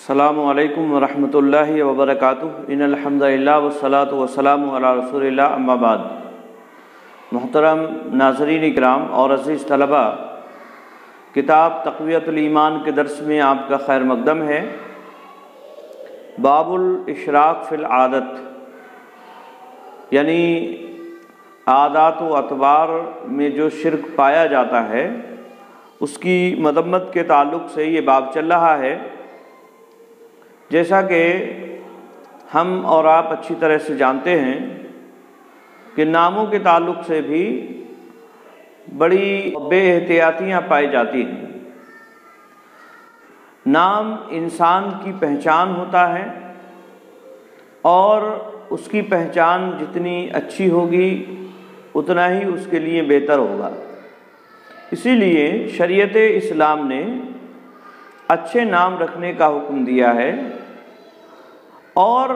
السلام علیکم ورحمۃ اللہ وبرکاتہ۔ ان الحمد للہ والصلاۃ والسلام علی رسول اللہ، اما بعد۔ محترم ناظرین کرام اور عزیز طلبہ، کتاب تقویۃ الایمان کے درس میں آپ کا خیر مقدم ہے۔ باب الاشراک فی العادت، یعنی عادات و اطوار میں جو شرک پایا جاتا ہے اس کی مذمت کے تعلق سے یہ باب چل رہا ہے۔ جیسا کہ ہم اور آپ اچھی طرح سے جانتے ہیں کہ ناموں کے تعلق سے بھی بڑی بے احتیاطیاں پائی جاتی ہیں۔ نام انسان کی پہچان ہوتا ہے اور اس کی پہچان جتنی اچھی ہوگی اتنا ہی اس کے لیے بہتر ہوگا۔ اسی لیے شریعت اسلام نے اچھے نام رکھنے کا حکم دیا ہے، اور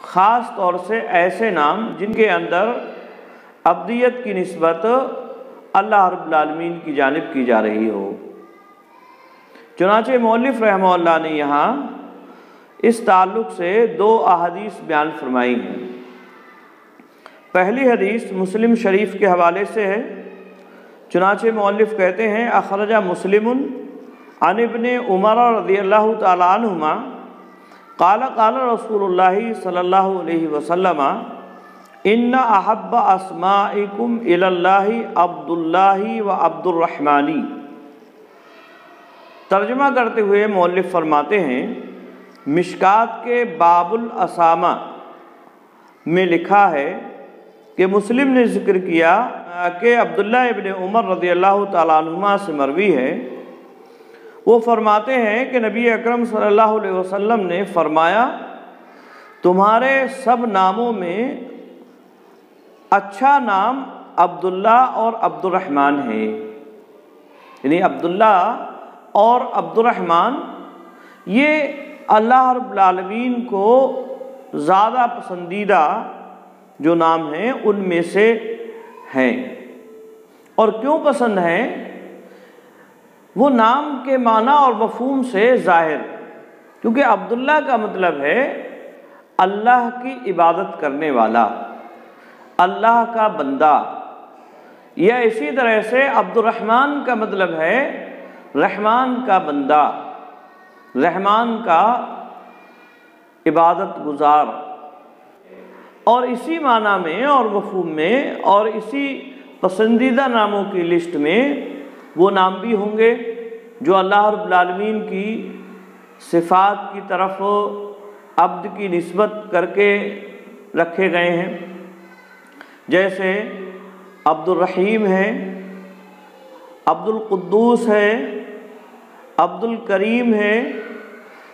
خاص طور سے ایسے نام جن کے اندر ابدیت کی نسبت اللہ رب العالمین کی جانب کی جا رہی ہو۔ چنانچہ مؤلف رحمہ اللہ نے یہاں اس تعلق سے دو احادیث بیان فرمائی ہیں۔ پہلی حدیث مسلم شریف کے حوالے سے ہے۔ چنانچہ مؤلف کہتے ہیں اخرج مسلم عن ابن عمر رضی اللہ تعالی عنہما قال قال رسول اللہ صلی اللہ علیہ وسلم ان احب اسمائکم الی اللہ عبد اللہ و عبد الرحمن۔ ترجمہ کرتے ہوئے مؤلف فرماتے ہیں مشکات کے باب الاسامہ میں لکھا ہے کہ مسلم نے ذکر کیا کہ عبداللہ ابن عمر رضی اللہ تعالیٰ عنہما سے مروی ہے، وہ فرماتے ہیں کہ نبی اکرم صلی اللہ علیہ وسلم نے فرمایا تمہارے سب ناموں میں اچھا نام عبداللہ اور عبد الرحمن ہے، یعنی عبداللہ اور عبد الرحمن یہ اللہ رب العالمین کو زیادہ پسندیدہ جو نام ہیں ان میں سے ہیں۔ اور کیوں پسند ہیں؟ وہ نام کے معنی اور مفہوم سے ظاہر، کیونکہ عبداللہ کا مطلب ہے اللہ کی عبادت کرنے والا، اللہ کا بندہ، یا اسی طرح سے عبد الرحمن کا مطلب ہے رحمان کا بندہ، رحمان کا عبادت گزار۔ اور اسی معنی میں اور مفہوم میں اور اسی پسندیدہ ناموں کی لسٹ میں وہ نام بھی ہوں گے جو اللہ رب العالمین کی صفات کی طرف عبد کی نسبت کر کے رکھے گئے ہیں، جیسے عبد الرحیم ہے، عبد القدوس ہے، عبد الکریم ہے،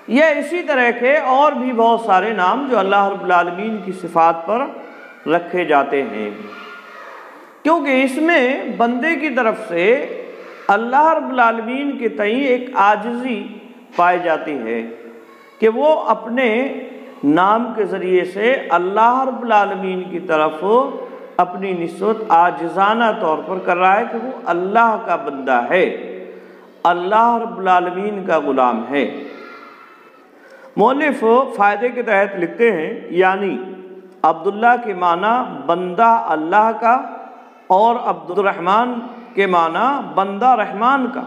یا اسی طرح کے اور بھی بہت سارے نام جو اللہ رب العالمین کی صفات پر رکھے جاتے ہیں، کیونکہ اس میں بندے کی طرف سے اللہ رب العالمین کے تئیں ایک عاجزی پائی جاتی ہے کہ وہ اپنے نام کے ذریعے سے اللہ رب العالمین کی طرف اپنی نسبت عاجزانہ طور پر کر رہا ہے کہ وہ اللہ کا بندہ ہے، اللہ رب العالمین کا غلام ہے۔ مؤلف فائدے کے تحت لکھتے ہیں یعنی عبداللہ کے معنی بندہ اللہ کا اور عبد الرحمن کے معنی بندہ رحمان کا،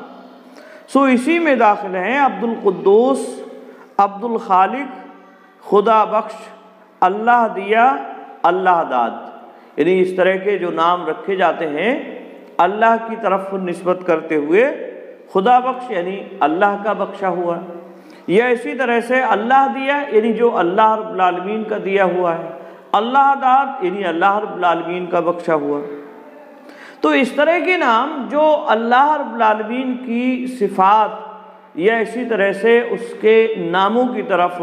سو اسی میں داخل ہیں عبد القدوس، عبد الخالق، خدا بخش، اللہ دیا، اللہ داد، یعنی اس طرح کے جو نام رکھے جاتے ہیں اللہ کی طرف نسبت کرتے ہوئے، خدا بخش یعنی اللہ کا بخشا ہوا، یا اسی طرح سے اللہ دیا یعنی جو اللہ رب العالمین کا دیا ہوا ہے، اللہ داد یعنی اللہ رب العالمین کا بخشا ہوا۔ تو اس طرح کے نام جو اللہ رب العالمین کی صفات یا اسی طرح سے اس کے ناموں کی طرف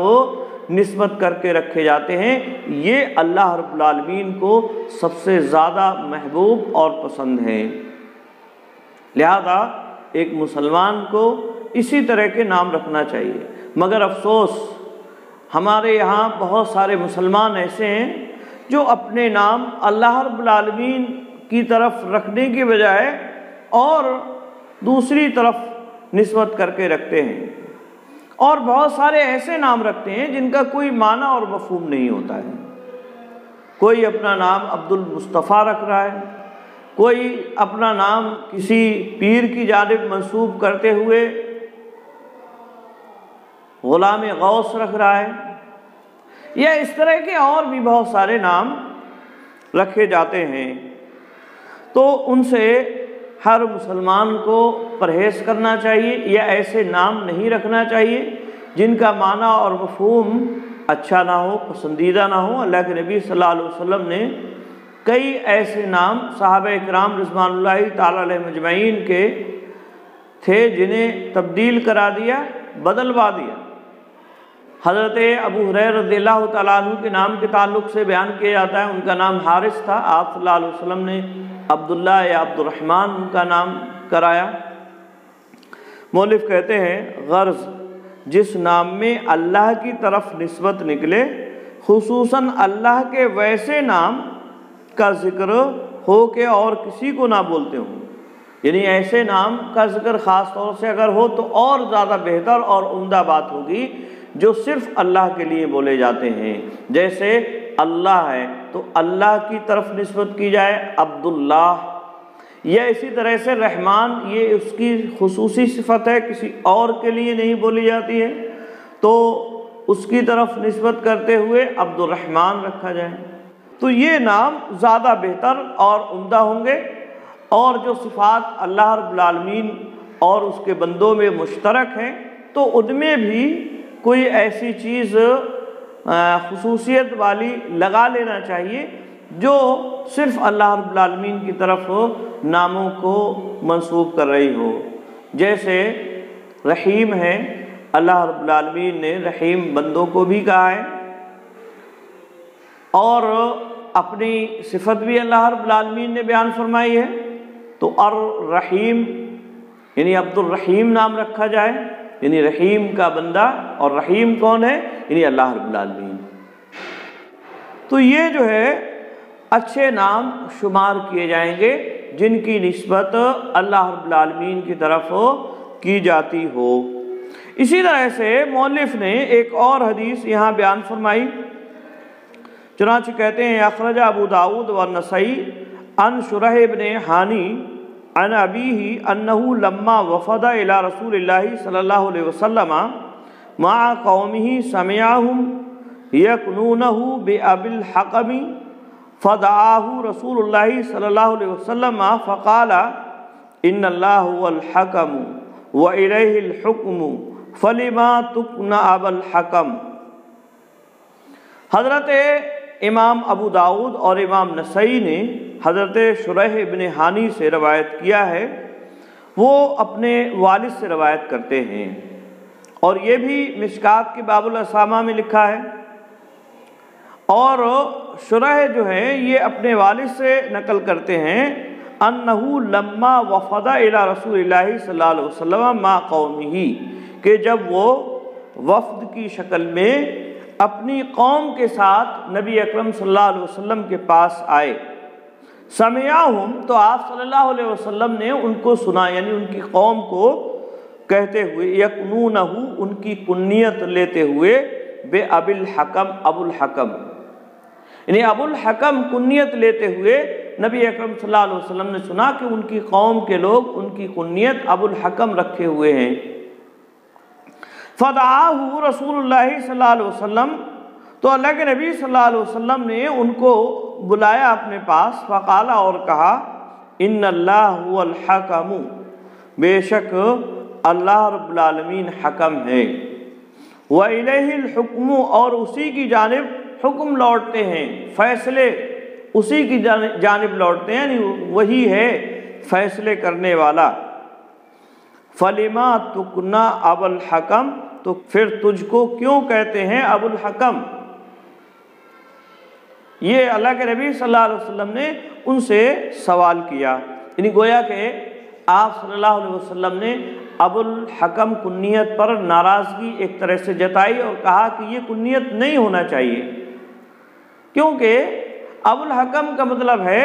نسبت کر کے رکھے جاتے ہیں، یہ اللہ رب العالمین کو سب سے زیادہ محبوب اور پسند ہیں۔ لہذا ایک مسلمان کو اسی طرح کے نام رکھنا چاہیے، مگر افسوس ہمارے یہاں بہت سارے مسلمان ایسے ہیں جو اپنے نام اللہ رب العالمین کی طرف رکھنے کی بجائے اور دوسری طرف نسبت کر کے رکھتے ہیں، اور بہت سارے ایسے نام رکھتے ہیں جن کا کوئی معنی اور مفہوم نہیں ہوتا ہے۔ کوئی اپنا نام عبد المصطفیٰ رکھ رہا ہے، کوئی اپنا نام کسی پیر کی جانب منسوب کرتے ہوئے غلام غوث رکھ رہا ہے، یا اس طرح کے اور بھی بہت سارے نام رکھے جاتے ہیں۔ تو ان سے ہر مسلمان کو پرہیز کرنا چاہیے، یا ایسے نام نہیں رکھنا چاہیے جن کا معنی اور مفہوم اچھا نہ ہو، پسندیدہ نہ ہو۔ اللہ کے نبی صلی اللہ علیہ وسلم نے کئی ایسے نام صحابہ کرام رضوان اللہ تعالی علیہ مجمعین کے تھے جنہیں تبدیل کرا دیا، بدلوا دیا۔ حضرت ابو ہریرہ رضی اللہ تعالیٰ عنہ کے نام کے تعلق سے بیان کیا جاتا ہے، ان کا نام حارث تھا، آپ صلی اللہ علیہ وسلم نے عبداللہ یا عبد الرحمن ان کا نام کرایا۔ مؤلف کہتے ہیں غرض جس نام میں اللہ کی طرف نسبت نکلے، خصوصاً اللہ کے ویسے نام کا ذکر ہو کہ اور کسی کو نہ بولتے ہوں، یعنی ایسے نام کا ذکر خاص طور سے اگر ہو تو اور زیادہ بہتر اور عمدہ بات ہوگی جو صرف اللہ کے لیے بولے جاتے ہیں۔ جیسے اللہ ہے تو اللہ کی طرف نسبت کی جائے عبداللہ، یا اسی طرح سے رحمان، یہ اس کی خصوصی صفت ہے، کسی اور کے لیے نہیں بولی جاتی ہے، تو اس کی طرف نسبت کرتے ہوئے عبد الرحمن رکھا جائے۔ تو یہ نام زیادہ بہتر اور عمدہ ہوں گے، اور جو صفات اللہ رب العالمین اور اس کے بندوں میں مشترک ہیں تو ان میں بھی کوئی ایسی چیز خصوصیت والی لگا لینا چاہیے جو صرف اللہ رب العالمین کی طرف ناموں کو منسوب کر رہی ہو۔ جیسے رحیم ہے، اللہ رب العالمین نے رحیم بندوں کو بھی کہا ہے، اور اپنی صفت بھی اللہ رب العالمین نے بیان فرمائی ہے، تو الرحیم یعنی عبد الرحیم نام رکھا جائے، یعنی رحیم کا بندہ، اور رحیم کون ہے؟ یعنی اللہ رب العالمین۔ تو یہ جو ہے اچھے نام شمار کیے جائیں گے جن کی نسبت اللہ رب العالمین کی طرف کی جاتی ہو۔ اسی طرح سے مؤلف نے ایک اور حدیث یہاں بیان فرمائی، چنانچہ کہتے ہیں اخرج ابو داود والنسائی عن شرح بن حانی عن ابیہ انہ لما وفد الى رسول اللہ صلی اللہ علیہ وسلم مع قومہ سمعہم یکنونہ بأبی الحکم فدعاہ رسول اللہ صلی اللہ علیہ وسلم فقال ان اللہ هو الحکم وإلیہ الحکم فلما تکن ابا الحکم۔ حضرت امام ابو داود اور امام نسائی نے حضرت شریح ابن حانی سے روایت کیا ہے، وہ اپنے والد سے روایت کرتے ہیں، اور یہ بھی مشکات کے باب الاسامہ میں لکھا ہے، اور شریح جو ہے یہ اپنے والد سے نقل کرتے ہیں انہو لما وفد الى رسول اللہ صلی اللہ علیہ وسلم مع قومہ، کہ جب وہ وفد کی شکل میں اپنی قوم کے ساتھ نبی اکرم صلی اللہ علیہ وسلم کے پاس آئے، سمعہم تو آپ صلی اللہ علیہ وسلم نے ان کو سنا، یعنی ان کی قوم کو کہتے ہوئے، یکنونہ ان کی کنیت لیتے ہوئے، بے ابی الحکم ابو الحکم، یعنی ابو الحکم کنیت لیتے ہوئے نبی اکرم صلی اللہ علیہ وسلم نے سنا کہ ان کی قوم کے لوگ ان کی کنیت ابو الحکم رکھے ہوئے ہیں۔ فدعاہ رسول اللہ صلی اللہ علیہ وسلم، تو اللہ کے نبی صلی اللہ علیہ وسلم نے ان کو بلایا اپنے پاس، فقال اور کہا ان اللہ هو الحکم، بے شک اللہ رب العالمین حکم ہے، وإلیہ الحکم اور اسی کی جانب حکم لوٹتے ہیں، فیصلے اسی کی جانب لوٹتے ہیں، یعنی وہی ہے فیصلے کرنے والا۔ فلما تکنا ابا الحکم، تو پھر تجھ کو کیوں کہتے ہیں ابو الحکم؟ یہ اللہ کے نبی صلی اللہ علیہ وسلم نے ان سے سوال کیا، یعنی گویا کہ آپ صلی اللہ علیہ وسلم نے ابو الحکم کنیت پر ناراضگی ایک طرح سے جتائی اور کہا کہ یہ کنیت نہیں ہونا چاہیے، کیونکہ ابو الحکم کا مطلب ہے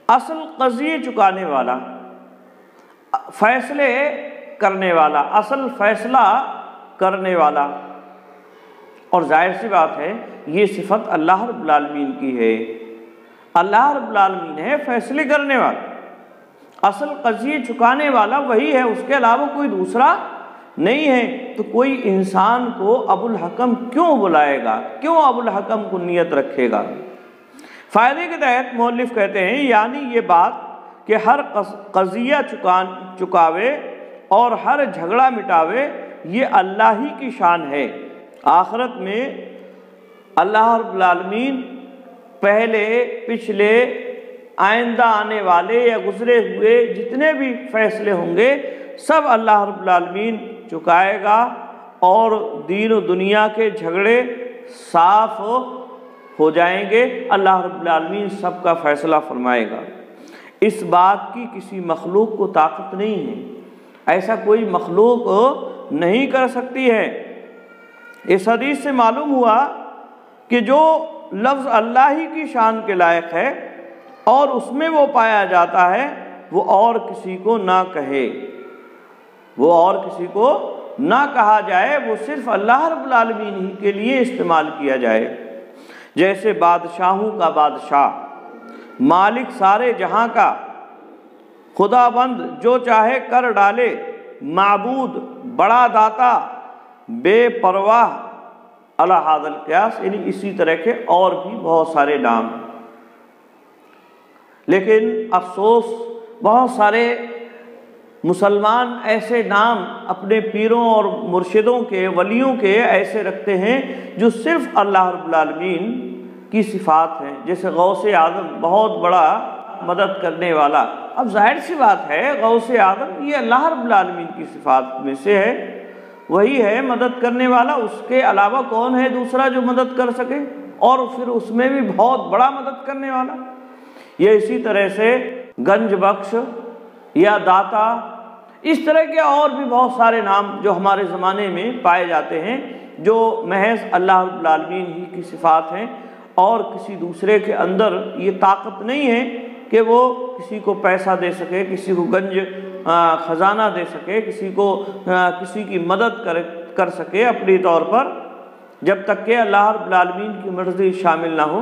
اصل قضیے چکانے والا، فیصلے کرنے والا، اصل فیصلہ کرنے والا، اور ظاہر سی بات ہے یہ صفت اللہ رب العالمین کی ہے۔ اللہ رب العالمین ہے فیصلے کرنے والا، اصل قضیے چکانے والا وہی ہے، اس کے علاوہ کوئی دوسرا نہیں ہے۔ تو کوئی انسان کو ابو الحکم کیوں بلائے گا، کیوں ابو الحکم کو نیت رکھے گا؟ فائدے کے تحت مؤلف کہتے ہیں یعنی یہ بات کہ ہر قضیہ چکاوے اور ہر جھگڑا مٹاوے یہ اللہ ہی کی شان ہے۔ آخرت میں اللہ رب العالمین پہلے، پچھلے، آئندہ آنے والے یا گزرے ہوئے جتنے بھی فیصلے ہوں گے سب اللہ رب العالمین چکائے گا، اور دین و دنیا کے جھگڑے صاف ہو جائیں گے، اللہ رب العالمین سب کا فیصلہ فرمائے گا۔ اس بات کی کسی مخلوق کو طاقت نہیں ہے، ایسا کوئی مخلوق نہیں کر سکتی ہے۔ اس حدیث سے معلوم ہوا کہ جو لفظ اللہ ہی کی شان کے لائق ہے اور اس میں وہ پایا جاتا ہے وہ اور کسی کو نہ کہے، وہ اور کسی کو نہ کہا جائے، وہ صرف اللہ رب العالمین ہی کے لیے استعمال کیا جائے۔ جیسے بادشاہوں کا بادشاہ، مالک سارے جہاں کا، خدا بند جو چاہے کر ڈالے، معبود بڑا داتا، بے پرواہ، علی ھذا القیاس، یعنی اسی طرح کے اور بھی بہت سارے نام۔ لیکن افسوس بہت سارے مسلمان ایسے نام اپنے پیروں اور مرشدوں کے، ولیوں کے ایسے رکھتے ہیں جو صرف اللہ رب العالمین کی صفات ہیں، جیسے غوث اعظم بہت بڑا مدد کرنے والا۔ اب ظاہر سی بات ہے غوث اعظم یہ اللہ رب العالمین کی صفات میں سے ہے، وہی ہے مدد کرنے والا، اس کے علاوہ کون ہے دوسرا جو مدد کر سکے، اور پھر اس میں بھی بہت بڑا مدد کرنے والا۔ یہ اسی طرح سے گنج بخش یا داتا، اس طرح کے اور بھی بہت سارے نام جو ہمارے زمانے میں پائے جاتے ہیں، جو محض اللہ رب العالمین ہی کی صفات ہیں، اور کسی دوسرے کے اندر یہ طاقت نہیں ہے کہ وہ کسی کو پیسہ دے سکے، کسی کو گنج خزانہ دے سکے، کسی کو کسی کی مدد کر سکے اپنی طور پر، جب تک کہ اللہ رب العالمین کی مرضی شامل نہ ہو۔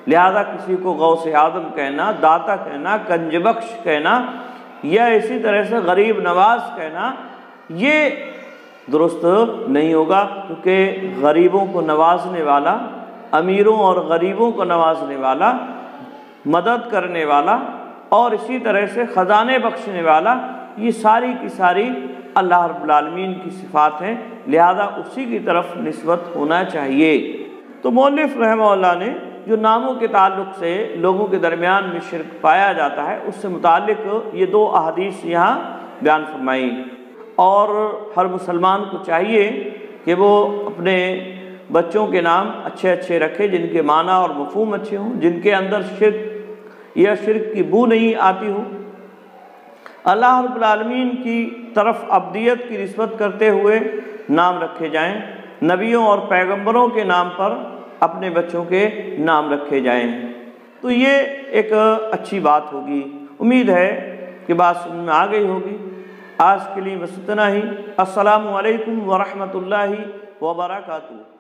لہذا کسی کو غوث اعظم کہنا، داتا کہنا، گنج بخش کہنا، یا اسی طرح سے غریب نواز کہنا، یہ درست نہیں ہوگا، کیونکہ غریبوں کو نوازنے والا، امیروں اور غریبوں کو نوازنے والا، مدد کرنے والا، اور اسی طرح سے خزانے بخشنے والا، یہ ساری کی ساری اللہ رب العالمین کی صفات ہیں، لہذا اسی کی طرف نسبت ہونا چاہیے۔ تو مؤلف رحمہ اللہ نے جو ناموں کے تعلق سے لوگوں کے درمیان میں شرک پایا جاتا ہے اس سے متعلق یہ دو احادیث یہاں بیان فرمائی، اور ہر مسلمان کو چاہیے کہ وہ اپنے بچوں کے نام اچھے اچھے رکھے، جن کے معنی اور مفہوم اچھے ہوں، جن کے اندر شرک یا شرک کی بو نہیں آتی ہو، اللہ رب العالمین کی طرف عبدیت کی نسبت کرتے ہوئے نام رکھے جائیں، نبیوں اور پیغمبروں کے نام پر اپنے بچوں کے نام رکھے جائیں، تو یہ ایک اچھی بات ہوگی۔ امید ہے کہ بات سمجھ میں آ گئی ہوگی۔ آج کے لیے بس اتنا ہی۔ السلام علیکم ورحمۃ اللہ وبرکاتہ۔